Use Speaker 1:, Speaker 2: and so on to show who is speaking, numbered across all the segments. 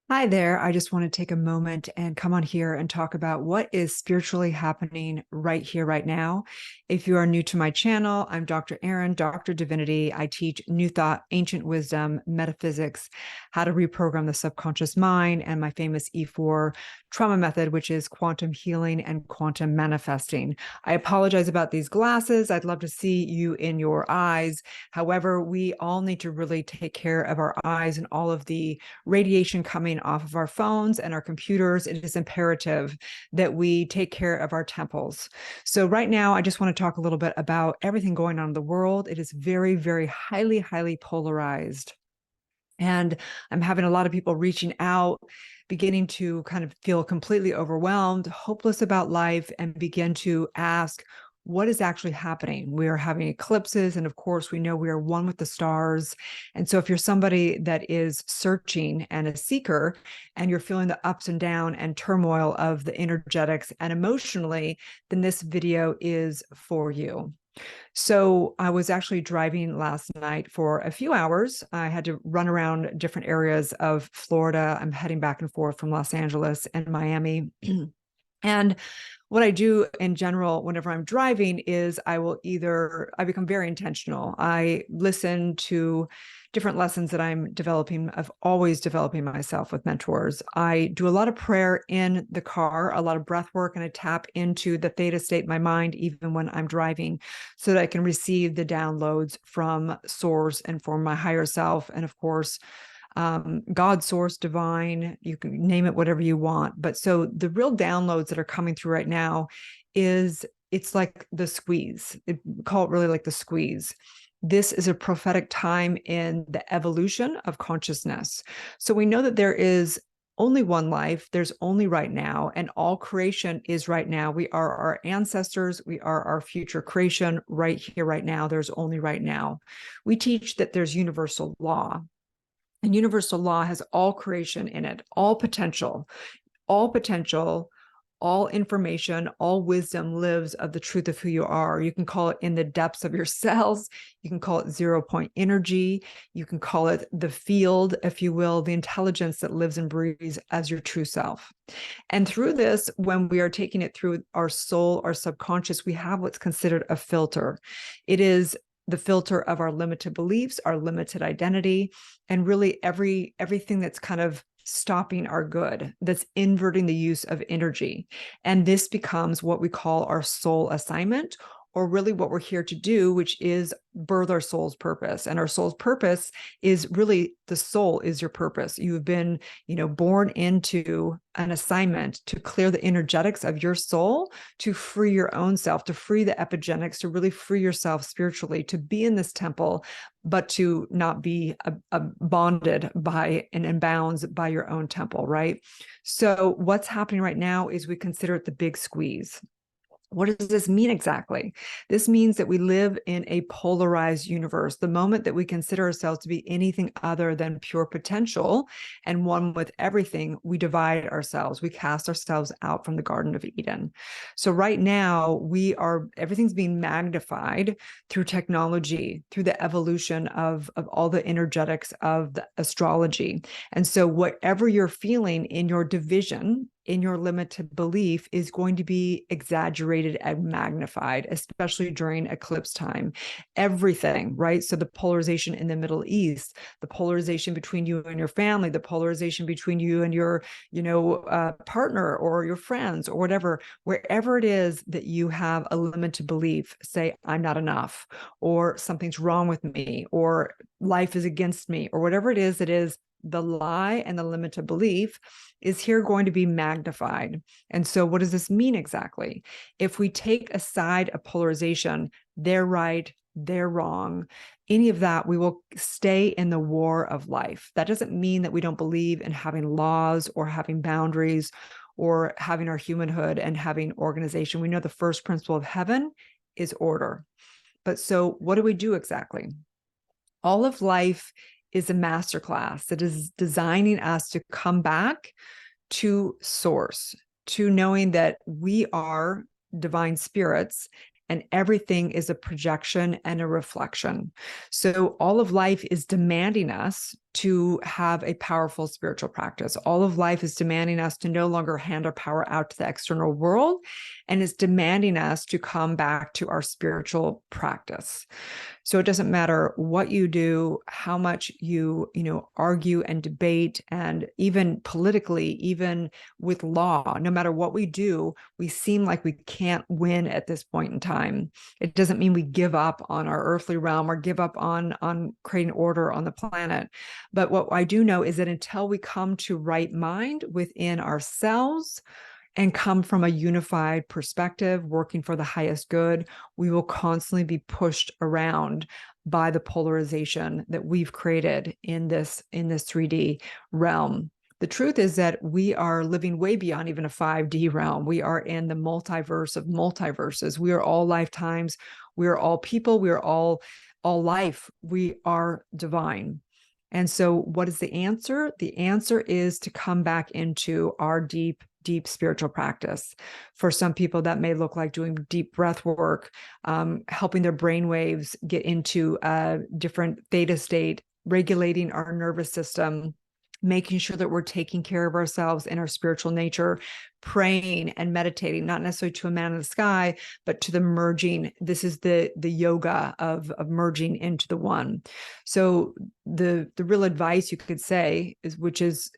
Speaker 1: Hi there. I just want to take a moment and come on here and talk about what is spiritually happening right here, right now. If you are new to my channel, I'm Dr. Erin, Dr. Divinity. I teach New Thought, Ancient Wisdom, Metaphysics, how to reprogram the subconscious mind, and my famous E4 trauma method, which is quantum healing and quantum manifesting. I apologize about these glasses. I'd love to see you in your eyes. However, we all need to really take care of our eyes and all of the radiation coming off of our phones and our computers. It is imperative that we take care of our temples. So right now, I just want to talk a little bit about everything going on in the world. It is very, very highly polarized. And I'm having a lot of people reaching out, beginning to kind of feel completely overwhelmed, hopeless about life, and begin to ask, what is actually happening? We are having eclipses, and of course, we know we are one with the stars. And so, if you're somebody that is searching and a seeker, and you're feeling the ups and down and turmoil of the energetics and emotionally, then this video is for you. So I was actually driving last night for a few hours. I had to run around different areas of Florida. I'm heading back and forth from Los Angeles and Miami. And what I do in general, whenever I'm driving, is I become very intentional. I listen to different lessons that I'm developing, of always developing myself with mentors. I do a lot of prayer in the car, a lot of breath work, and I tap into the theta state in my mind, even when I'm driving, so that I can receive the downloads from source and from my higher self. And of course, God, source, divine, you can name it whatever you want. But so the real downloads that are coming through right now it's like the squeeze. Call it really like the squeeze. This is a prophetic time in the evolution of consciousness. So we know that there is only one life, there's only right now, and all creation is right now. We are our ancestors, we are our future creation right here, right now. There's only right now. We teach that there's universal law. And universal law has all creation in it, all potential, all potential, all information, all wisdom lives of the truth of who you are. You can call it in the depths of your cells. You can call it 0 point energy. You can call it the field, if you will, the intelligence that lives and breathes as your true self. And through this, when we are taking it through our soul, our subconscious, we have what's considered a filter. It is the filter of our limited beliefs, our limited identity, and really everything that's kind of stopping our good, that's inverting the use of energy. And this becomes what we call our soul assignment, or really what we're here to do, which is birth our soul's purpose. And our soul's purpose is really, the soul is your purpose. You've been, born into an assignment to clear the energetics of your soul, to free your own self, to free the epigenetics, to really free yourself spiritually, to be in this temple, but to not be bonded by and in bounds by your own temple, right? So what's happening right now is we consider it the big squeeze. What does this mean exactly? This means that we live in a polarized universe. The moment that we consider ourselves to be anything other than pure potential and one with everything, we divide ourselves. We cast ourselves out from the Garden of Eden. So right now, everything's being magnified through technology, through the evolution of all the energetics of the astrology. And so whatever you're feeling in your division, in your limited belief, is going to be exaggerated and magnified, especially during eclipse time. Everything, right? So the polarization in the Middle East, the polarization between you and your family, the polarization between you and your, partner or your friends or whatever, wherever it is that you have a limited belief, say, I'm not enough, or something's wrong with me, or life is against me, or whatever it is, the lie and the limited belief is here going to be magnified. And so what does this mean exactly? If we take aside a polarization, they're right, they're wrong, any of that, we will stay in the war of life. That doesn't mean that we don't believe in having laws or having boundaries or having our humanhood and having organization. We know the first principle of heaven is order. But so what do we do exactly? All of life is a masterclass that is designing us to come back to source, to knowing that we are divine spirits and everything is a projection and a reflection. So all of life is demanding us to have a powerful spiritual practice. All of life is demanding us to no longer hand our power out to the external world, and it's demanding us to come back to our spiritual practice. So it doesn't matter what you do, how much you argue and debate, and even politically, even with law, no matter what we do, we seem like we can't win at this point in time. It doesn't mean we give up on our earthly realm or give up on creating order on the planet. But what I do know is that until we come to right mind within ourselves and come from a unified perspective, working for the highest good, we will constantly be pushed around by the polarization that we've created in this 3D realm. The truth is that we are living way beyond even a 5D realm. We are in the multiverse of multiverses. We are all lifetimes. We are all people. We are all life. We are divine. And so what is the answer? The answer is to come back into our deep spiritual practice. For some people, that may look like doing deep breath work, helping their brain waves get into a different theta state, regulating our nervous system, making sure that we're taking care of ourselves in our spiritual nature, praying and meditating, not necessarily to a man in the sky, but to the merging. This is the yoga of merging into the one. So the real advice you could say is, which is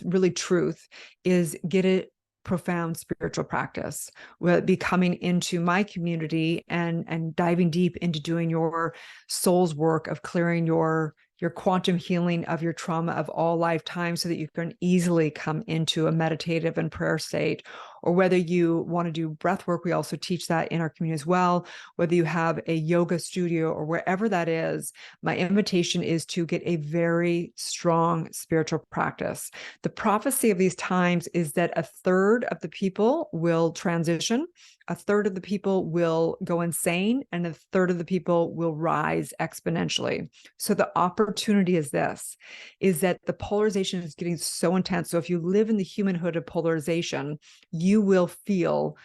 Speaker 1: really truth, is get it profound spiritual practice, will be coming into my community and diving deep into doing your soul's work of clearing your quantum healing of your trauma of all lifetimes so that you can easily come into a meditative and prayer state. Or whether you want to do breath work, we also teach that in our community as well. Whether you have a yoga studio or wherever that is, my invitation is to get a very strong spiritual practice. The prophecy of these times is that a third of the people will transition, a third of the people will go insane, and a third of the people will rise exponentially. So the opportunity is this, is that the polarization is getting so intense. So if you live in the humanhood of polarization, you will feel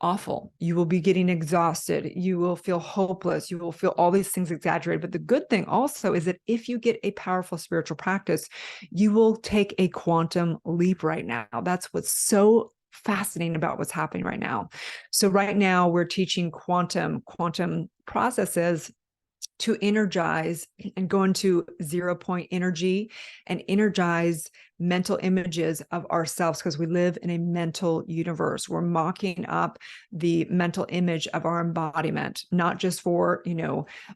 Speaker 1: awful. You will be getting exhausted. You will feel hopeless. You will feel all these things exaggerated. But the good thing also is that if you get a powerful spiritual practice, you will take a quantum leap right now. That's what's so fascinating about what's happening right now. So right now we're teaching quantum processes to energize and go into 0 point energy and energize mental images of ourselves, because we live in a mental universe. We're mocking up the mental image of our embodiment, not just for,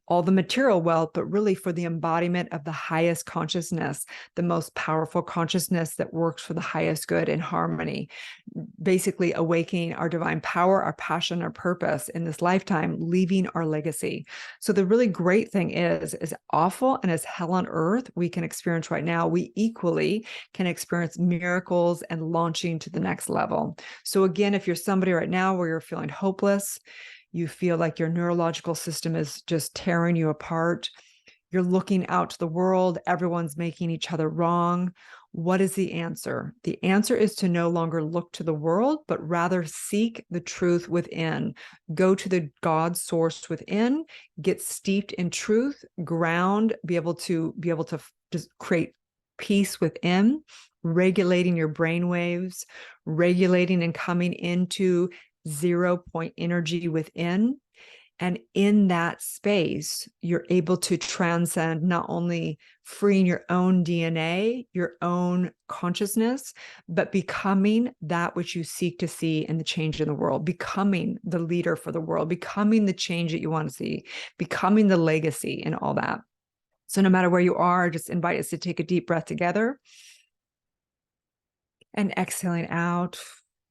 Speaker 1: all the material wealth, but really for the embodiment of the highest consciousness, the most powerful consciousness that works for the highest good in harmony, basically awakening our divine power, our passion, our purpose in this lifetime, leaving our legacy. So the really great thing is, as awful and as hell on earth we can experience right now, we equally can experience miracles and launching to the next level. So again, if you're somebody right now where you're feeling hopeless, you feel like your neurological system is just tearing you apart, you're looking out to the world, everyone's making each other wrong, what is the answer? The answer is to no longer look to the world, but rather seek the truth within. Go to the God source within, get steeped in truth, ground, be able to just create peace within, regulating your brain waves, regulating and coming into 0 point energy within. And in that space, you're able to transcend not only freeing your own DNA, your own consciousness, but becoming that which you seek to see in the change in the world, becoming the leader for the world, becoming the change that you want to see, becoming the legacy and all that. So no matter where you are, I just invite us to take a deep breath together and exhaling out.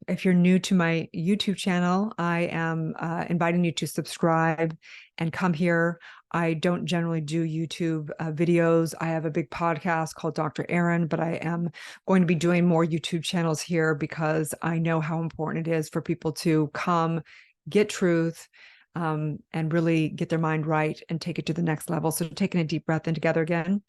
Speaker 1: If you're new to my YouTube channel, I am inviting you to subscribe and come here. I don't generally do YouTube videos. I have a big podcast called Dr. Erin, but I am going to be doing more YouTube channels here because I know how important it is for people to come, get truth, and really get their mind right and take it to the next level. So taking a deep breath in together again,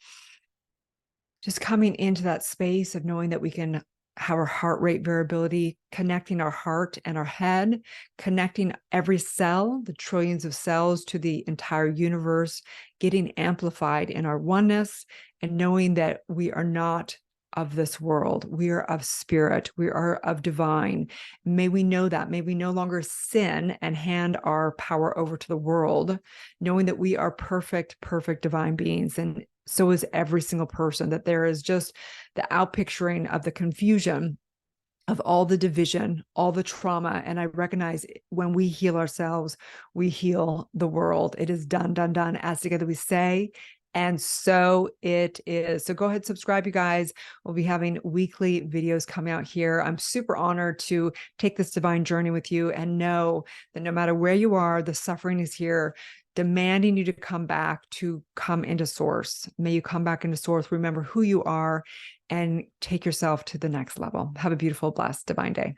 Speaker 1: just coming into that space of knowing that we can our heart rate variability, connecting our heart and our head, connecting every cell, the trillions of cells, to the entire universe, getting amplified in our oneness, and knowing that we are not of this world. We are of spirit. We are of divine. May we know that. May we no longer sin and hand our power over to the world, knowing that we are perfect, perfect divine beings. And so is every single person, that there is just the outpicturing of the confusion of all the division, all the trauma. And I recognize when we heal ourselves, we heal the world. It is done, done, done. As together we say, and so it is. So go ahead, subscribe, you guys. We'll be having weekly videos coming out here. I'm super honored to take this divine journey with you, and know that no matter where you are, the suffering is here, demanding you to come back, to come into source. May you come back into source, remember who you are, and take yourself to the next level. Have a beautiful, blessed, divine day.